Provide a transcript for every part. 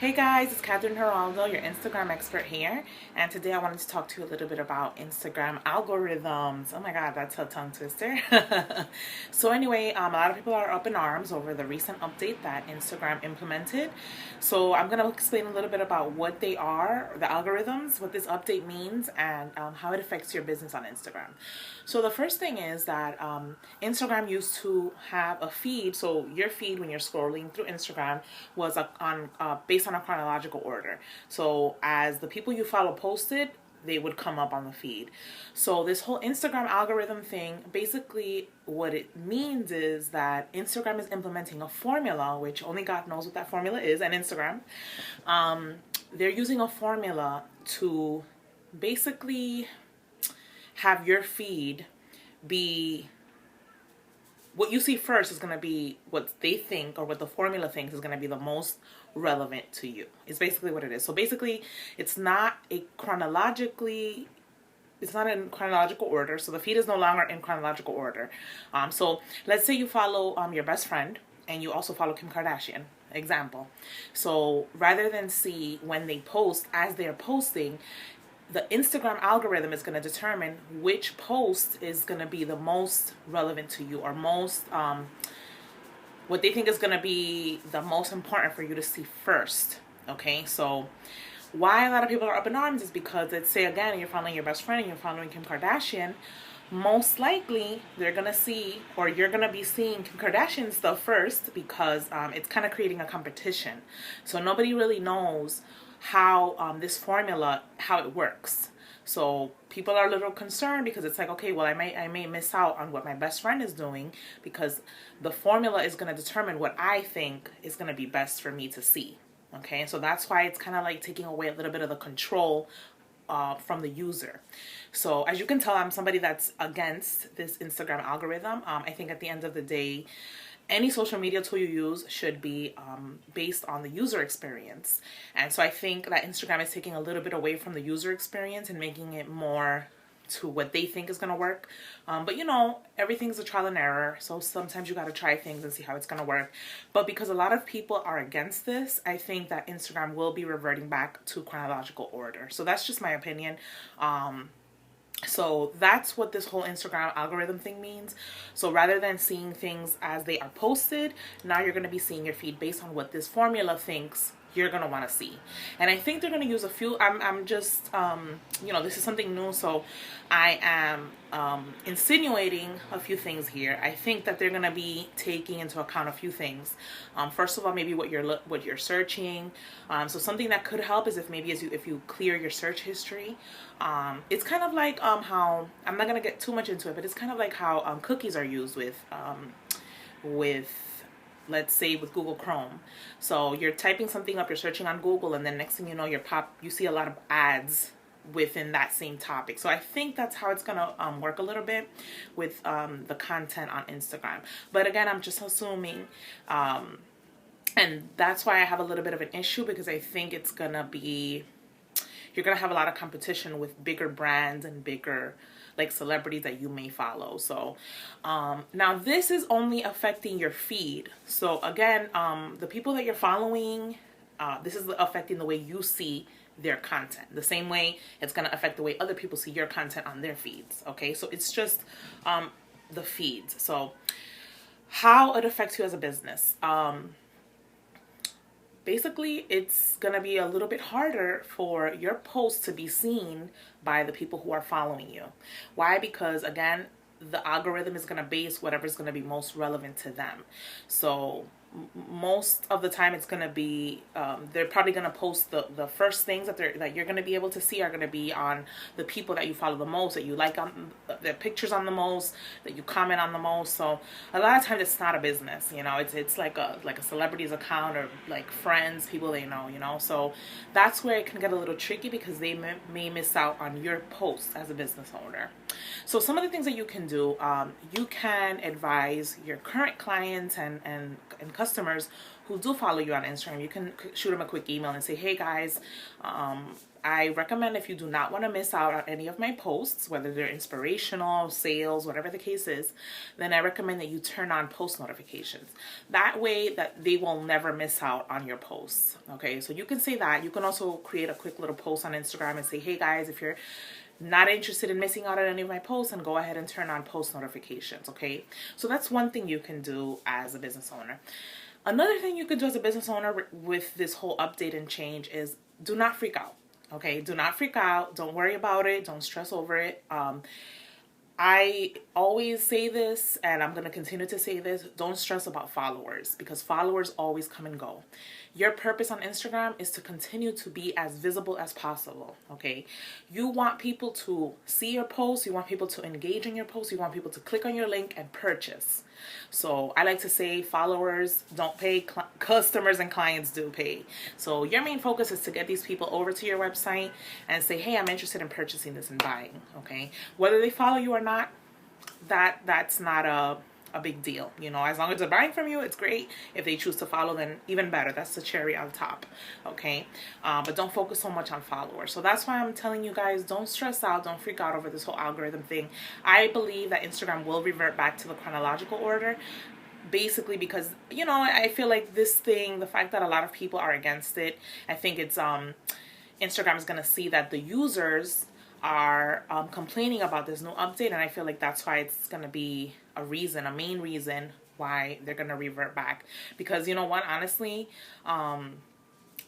Hey guys, it's Catherine Geraldo, your Instagram expert here, and today I wanted to talk to you a little bit about Instagram algorithms. Oh my god, that's a tongue twister. So anyway, a lot of people are up in arms over the recent update that Instagram implemented. So I'm going to explain a little bit about what they are, the algorithms, what this update means, and how it affects your business on Instagram. So the first thing is that Instagram used to have a feed. So your feed when you're scrolling through Instagram was based on a chronological order. So as the people you follow posted, they would come up on the feed. So this whole Instagram algorithm thing, basically what it means is that Instagram is implementing a formula, which only God knows what that formula is, and Instagram. They're using a formula to basically have your feed be what you see first is going to be what they think or what the formula thinks is going to be the most relevant to you. It's basically what it is. So basically, it's not in chronological order. So the feed is no longer in chronological order. So let's say you follow your best friend and you also follow Kim Kardashian. Example. So rather than see when they post as they're posting, the Instagram algorithm is going to determine which post is going to be the most relevant to you, or most what they think is going to be the most important for you to see first. Okay, so why a lot of people are up in arms is because, let's say again, you're following your best friend and you're following Kim Kardashian. Most likely they're going to see, or you're going to be seeing Kim Kardashian stuff first, because it's kind of creating a competition. So nobody really knows how this formula, how it works. So people are a little concerned because it's like, okay, well, I may miss out on what my best friend is doing, because the formula is going to determine what I think is going to be best for me to see. Okay, so that's why it's kind of like taking away a little bit of the control from the user. So as you can tell, I'm somebody that's against this Instagram algorithm. I think at the end of the day, any social media tool you use should be based on the user experience. And so I think that Instagram is taking a little bit away from the user experience and making it more to what they think is going to work. But you know, everything's a trial and error. So sometimes you got to try things and see how it's going to work. But because a lot of people are against this, I think that Instagram will be reverting back to chronological order. So that's just my opinion. So that's what this whole Instagram algorithm thing means. So rather than seeing things as they are posted, now you're going to be seeing your feed based on what this formula thinks you're going to want to see. And I think they're going to use a few, I'm just, this is something new. So I am insinuating a few things here. I think that they're going to be taking into account a few things. First of all, maybe what you're searching. So something that could help is if you clear your search history. It's kind of like how, I'm not going to get too much into it, but it's kind of like how cookies are used with let's say with Google Chrome. So you're typing something up, you're searching on Google, and then next thing you know, you see a lot of ads within that same topic. So I think that's how it's gonna work a little bit with the content on Instagram. But again, I'm just assuming, and that's why I have a little bit of an issue, because I think you're gonna have a lot of competition with bigger brands and bigger like celebrities that you may follow. So now this is only affecting your feed. So again, the people that you're following, this is affecting the way you see their content. The same way it's going to affect the way other people see your content on their feeds. Okay, so it's just the feeds. So how it affects you as a business. Basically, it's going to be a little bit harder for your post to be seen by the people who are following you. Why? Because again, the algorithm is going to base whatever's going to be most relevant to them. So most of the time it's going to be they're probably going to post the first things that you're going to be able to see are going to be on the people that you follow the most, that you like on their pictures on the most, that you comment on the most. So a lot of times it's not a business, it's like a celebrity's account, or like friends, people they know. So that's where it can get a little tricky, because they may miss out on your post as a business owner. So some of the things that you can do, you can advise your current clients and customers who do follow you on Instagram. You can shoot them a quick email and say, hey guys, I recommend, if you do not want to miss out on any of my posts, whether they're inspirational, sales, whatever the case is, then I recommend that you turn on post notifications. That way that they will never miss out on your posts. Okay, so you can say that. You can also create a quick little post on Instagram and say, hey guys, if you're not interested in missing out on any of my posts, and go ahead and turn on post notifications. Okay, so that's one thing you can do as a business owner. Another thing you could do as a business owner with this whole update and change is do not freak out. Okay, do not freak out. Don't worry about it. Don't stress over it. I always say this, and I'm going to continue to say this: don't stress about followers, because followers always come and go. Your purpose on Instagram is to continue to be as visible as possible, okay? You want people to see your posts. You want people to engage in your posts. You want people to click on your link and purchase. So I like to say followers don't pay, customers and clients do pay. So your main focus is to get these people over to your website and say, hey, I'm interested in purchasing this and buying, okay? Whether they follow you or not, that's not a big deal. You know, as long as they're buying from you, it's great. If they choose to follow, then even better. That's the cherry on top, okay? But don't focus so much on followers. So that's why I'm telling you guys, don't stress out. Don't freak out over this whole algorithm thing. I believe that Instagram will revert back to the chronological order, basically because, you know, I feel like this thing, the fact that a lot of people are against it, I think it's Instagram is going to see that the users are complaining about this new update, and I feel like that's why it's going to be a main reason why they're going to revert back. Because you know what, honestly,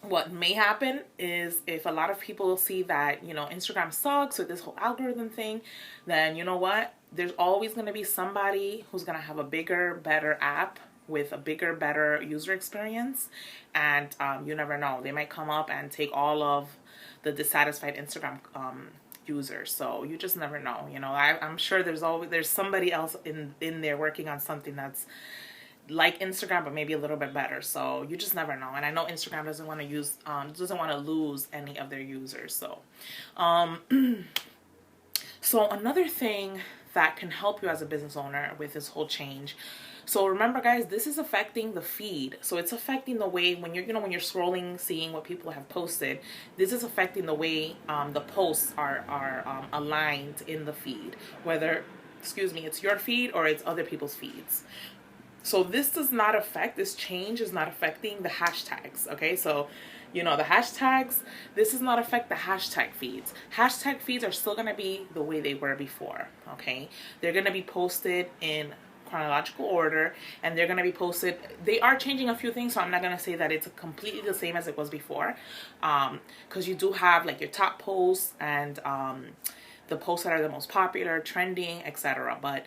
what may happen is if a lot of people see that, you know, Instagram sucks with this whole algorithm thing, then you know what, there's always going to be somebody who's going to have a bigger, better app with a bigger, better user experience, and you never know, they might come up and take all of the dissatisfied Instagram users. So you just never know. You know, I'm sure there's somebody else in there working on something that's like Instagram, but maybe a little bit better. So you just never know. And I know Instagram doesn't want to lose any of their users. So so another thing that can help you as a business owner with this whole change. So remember, guys, this is affecting the feed. So it's affecting the way when you're scrolling, seeing what people have posted. This is affecting the way the posts are aligned in the feed. Whether, it's your feed or it's other people's feeds. So this change is not affecting the hashtags. Okay, so you know, the hashtags, this does not affect the hashtag feeds. Hashtag feeds are still going to be the way they were before, okay? They're going to be posted in chronological order, and they're going to be posted. They are changing a few things, so I'm not going to say that it's completely the same as it was before, because you do have like your top posts and the posts that are the most popular, trending, etc. But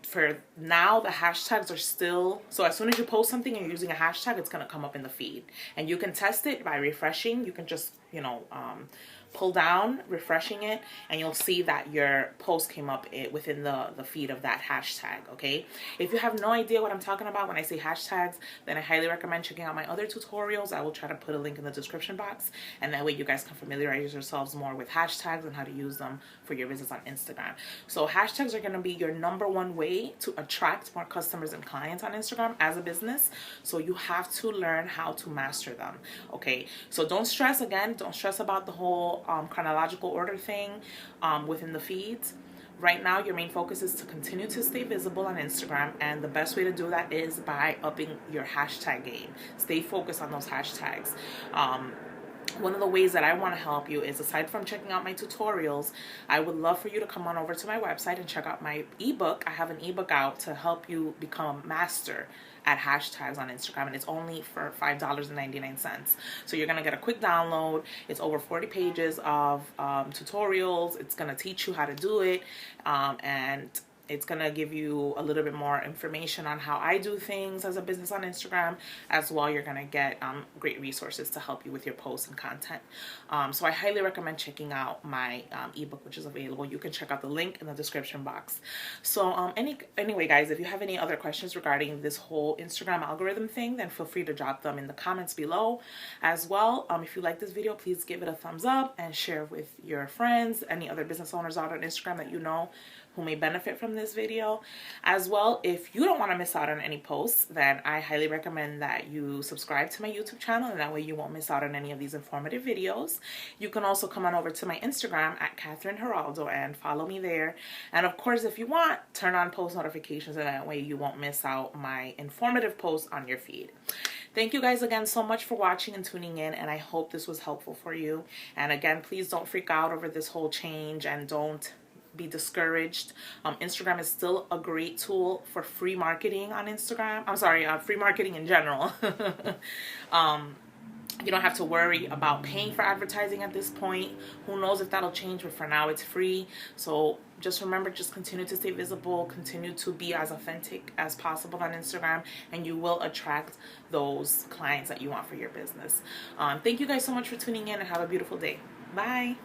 for now, the hashtags are still, so as soon as you post something and you're using a hashtag, it's going to come up in the feed, and you can test it by refreshing. You can just, you know, pull down, refreshing it, and you'll see that your post came up within the feed of that hashtag, okay? If you have no idea what I'm talking about when I say hashtags, then I highly recommend checking out my other tutorials. I will try to put a link in the description box, and that way you guys can familiarize yourselves more with hashtags and how to use them for your business on Instagram. So hashtags are going to be your #1 way to attract more customers and clients on Instagram as a business. So you have to learn how to master them, okay? So don't stress about the whole chronological order thing within the feeds. Right now, your main focus is to continue to stay visible on Instagram, and the best way to do that is by upping your hashtag game. Stay focused on those hashtags. One of the ways that I want to help you is, aside from checking out my tutorials, I would love for you to come on over to my website and check out my ebook. I have an ebook out to help you become a master at hashtags on Instagram, and it's only for $5.99. So you're going to get a quick download. It's over 40 pages of tutorials. It's going to teach you how to do it, and It's gonna give you a little bit more information on how I do things as a business on Instagram. As well, you're gonna get great resources to help you with your posts and content. So I highly recommend checking out my ebook, which is available. You can check out the link in the description box. So anyway, guys, if you have any other questions regarding this whole Instagram algorithm thing, then feel free to drop them in the comments below. As well, if you like this video, please give it a thumbs up and share with your friends, any other business owners out on Instagram that you know who may benefit from this video. As well, if you don't want to miss out on any posts, then I highly recommend that you subscribe to my YouTube channel, and that way you won't miss out on any of these informative videos. You can also come on over to my Instagram at Catherine Geraldo and follow me there. And of course, if you want, turn on post notifications, and that way you won't miss out my informative posts on your feed. Thank you guys again so much for watching and tuning in, and I hope this was helpful for you. And again, please don't freak out over this whole change, and don't be discouraged. Instagram is still a great tool for free marketing on Instagram. I'm sorry, free marketing in general. You don't have to worry about paying for advertising at this point. Who knows if that'll change, but for now it's free. So just remember, just continue to stay visible, continue to be as authentic as possible on Instagram, and you will attract those clients that you want for your business. Thank you guys so much for tuning in, and have a beautiful day. Bye.